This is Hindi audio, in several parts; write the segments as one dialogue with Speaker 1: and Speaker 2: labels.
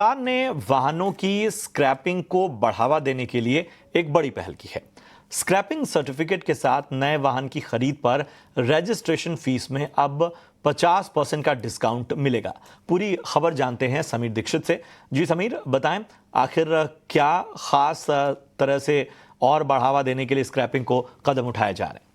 Speaker 1: सरकार ने वाहनों की स्क्रैपिंग को बढ़ावा देने के लिए एक बड़ी पहल की है। स्क्रैपिंग सर्टिफिकेट के साथ नए वाहन की खरीद पर रजिस्ट्रेशन फीस में अब 50% का डिस्काउंट मिलेगा। पूरी खबर जानते हैं समीर दीक्षित से। जी समीर, बताएं आखिर क्या खास तरह से और बढ़ावा देने के लिए स्क्रैपिंग को कदम उठाए जा रहे हैं।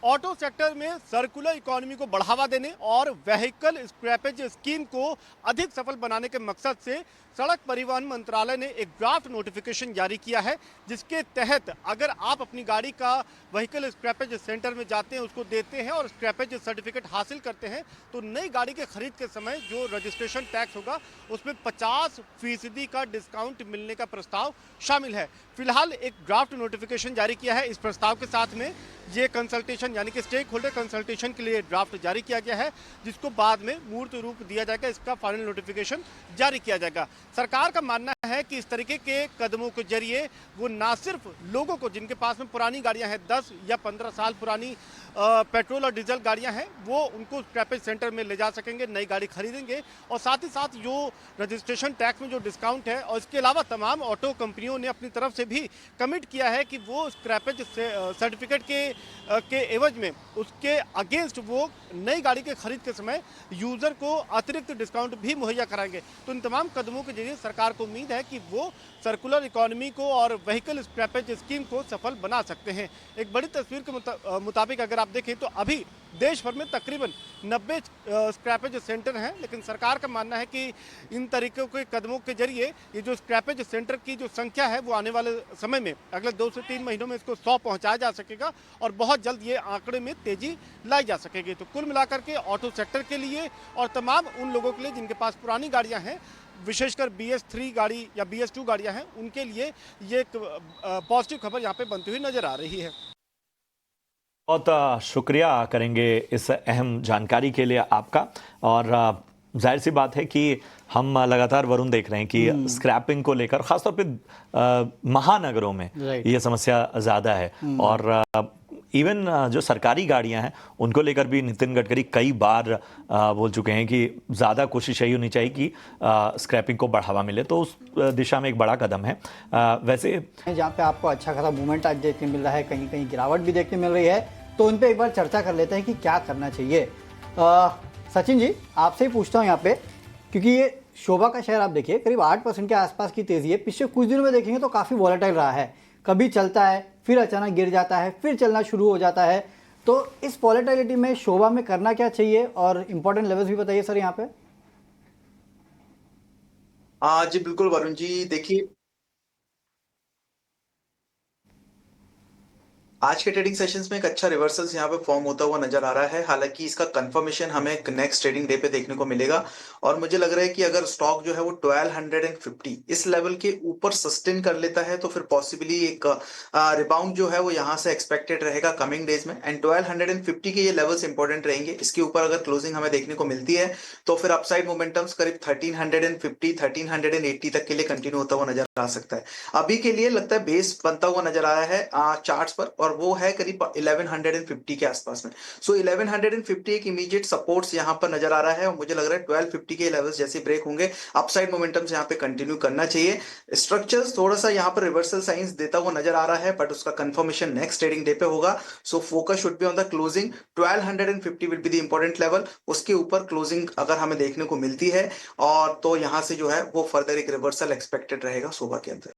Speaker 2: ऑटो सेक्टर में सर्कुलर इकोनॉमी को बढ़ावा देने और व्हीकल स्क्रैपेज स्कीम को अधिक सफल बनाने के मकसद से सड़क परिवहन मंत्रालय ने एक ड्राफ्ट नोटिफिकेशन जारी किया है, जिसके तहत अगर आप अपनी गाड़ी का व्हीकल स्क्रैपेज सेंटर में जाते हैं, उसको देते हैं और स्क्रैपेज सर्टिफिकेट हासिल करते हैं, तो नई गाड़ी के खरीद के समय जो रजिस्ट्रेशन टैक्स होगा उसमें 50% का डिस्काउंट मिलने का प्रस्ताव शामिल है। फिलहाल एक ड्राफ्ट नोटिफिकेशन जारी किया है। इस प्रस्ताव के साथ में ये कंसल्टेशन यानी कि स्टेक होल्डर कंसल्टेशन के लिए ड्राफ्ट जारी किया गया है, जिसको बाद में मूर्त रूप दिया जाएगा। इसका फाइनल नोटिफिकेशन जारी किया जाएगा। सरकार का मानना है कि इस तरीके के कदमों के जरिए वो ना सिर्फ लोगों को जिनके पास में पुरानी गाड़ियां हैं, 10 या 15 साल पुरानी पेट्रोल और डीजल गाड़ियां हैं, वो उनको स्क्रैपेज सेंटर में ले जा सकेंगे, नई गाड़ी खरीदेंगे, और साथ ही साथ जो रजिस्ट्रेशन टैक्स में जो डिस्काउंट है, और इसके अलावा तमाम ऑटो कंपनियों ने अपनी तरफ से भी कमिट किया है कि वो स्क्रैपेज सर्टिफिकेट के एवज में उसके अगेंस्ट वो नई गाड़ी के खरीद के समय यूजर को अतिरिक्त डिस्काउंट भी मुहैया कराएंगे। तो इन तमाम कदमों के जरिए सरकार को उम्मीद है कि वो सर्कुलर इकोनॉमी को और व्हीकल स्क्रैपेज स्कीम को सफल बना सकते हैं। एक बड़ी तस्वीर के मुताबिक अगर आप देखें तो अभी देश भर में तकरीबन 90 स्क्रैपेज सेंटर हैं, लेकिन सरकार का मानना है कि इन तरीकों के कदमों के जरिए ये जो स्क्रैपेज सेंटर की जो संख्या है वो आने वाले समय में अगले 2 से 3 महीनों में इसको 100 पहुंचाया जा सकेगा और बहुत जल्द ये आंकड़े में तेजी लाई जा सकेगी। तो कुल मिलाकर के ऑटो सेक्टर के लिए और तमाम उन लोगों के लिए जिनके पास पुरानी गाड़ियां हैं, विशेषकर BS3 गाड़ी या BS2 गाड़ियां हैं, उनके लिए ये एक पॉजिटिव खबर यहाँ पे बनती हुई नजर आ रही है।
Speaker 1: बहुत शुक्रिया करेंगे इस अहम जानकारी के लिए आपका। और जाहिर सी बात है कि हम लगातार वरुण देख रहे हैं कि स्क्रैपिंग को लेकर खासतौर पे महानगरों में ये समस्या ज़्यादा है। और इवन जो सरकारी गाड़ियां हैं उनको लेकर भी नितिन गडकरी कई बार बोल चुके हैं कि ज़्यादा कोशिश यही होनी चाहिए कि स्क्रैपिंग को बढ़ावा मिले, तो उस दिशा में एक बड़ा कदम है। वैसे
Speaker 3: जहाँ पे आपको अच्छा खासा मूवमेंट आज देखने मिल रहा है, कहीं कहीं गिरावट भी देखने मिल रही है, तो उन पर एक बार चर्चा कर लेते हैं कि क्या करना चाहिए। सचिन जी, आपसे ही पूछता हूँ यहाँ पे, क्योंकि ये शोभा का शहर आप देखिए करीब 8% के आसपास की तेज़ी है। पिछले कुछ दिनों में देखेंगे तो काफ़ी वॉलेटाइल रहा है, कभी चलता है फिर अचानक गिर जाता है, फिर चलना शुरू हो जाता है। तो इस वॉलेटिलिटी में शोभा में करना क्या चाहिए और इंपॉर्टेंट लेवल्स भी बताइए सर यहाँ पे।
Speaker 4: जी बिल्कुल वरुण जी, देखिए आज के ट्रेडिंग सेशंस में एक अच्छा रिवर्सल्स यहाँ पे फॉर्म होता हुआ नजर आ रहा है। हालांकि इसका कंफर्मेशन हमें नेक्स्ट ट्रेडिंग डे पे देखने को मिलेगा, और मुझे लग रहा है कि अगर स्टॉक जो है वो 1250 इस लेवल के ऊपर सस्टेन कर लेता है तो फिर पॉसिबली एक रिबाउंड जो है वो यहाँ से एक्सपेक्टेड रहेगा कमिंग डेज में। एंड 1250 के ये लेवल्स इंपॉर्टेंट रहेंगे। इसके ऊपर अगर क्लोजिंग हमें देखने को मिलती है तो फिर अपसाइड मोमेंटम्स करीब 1350 1380 तक के लिए कंटिन्यू होता हुआ नजर आ सकता है। अभी के लिए लगता है बेस बनता हुआ नजर आया है चार्ट्स पर, और वो है करीब 1150 के आसपास में। सो 1150 एक इमीडिएट सपोर्ट्स यहां पर नजर आ रहा है, और मुझे लग रहा है 1250 के लेवल्स जैसे ब्रेक होंगे अपसाइड मोमेंटम्स यहां पे कंटिन्यू करना चाहिए। स्ट्रक्चर्स थोड़ा सा यहां पर रिवर्सल साइंस देता हुआ नजर आ रहा है, बट उसका कंफर्मेशन नेक्स्ट ट्रेडिंग डे पे होगा। So focus should be on the closing. 1250 will be the important level. उसके ऊपर क्लोजिंग अगर हमें देखने को मिलती है और तो यहां से जो है वो फर्दर एक रिवर्सल एक्सपेक्टेड रहेगा सुबह के अंदर।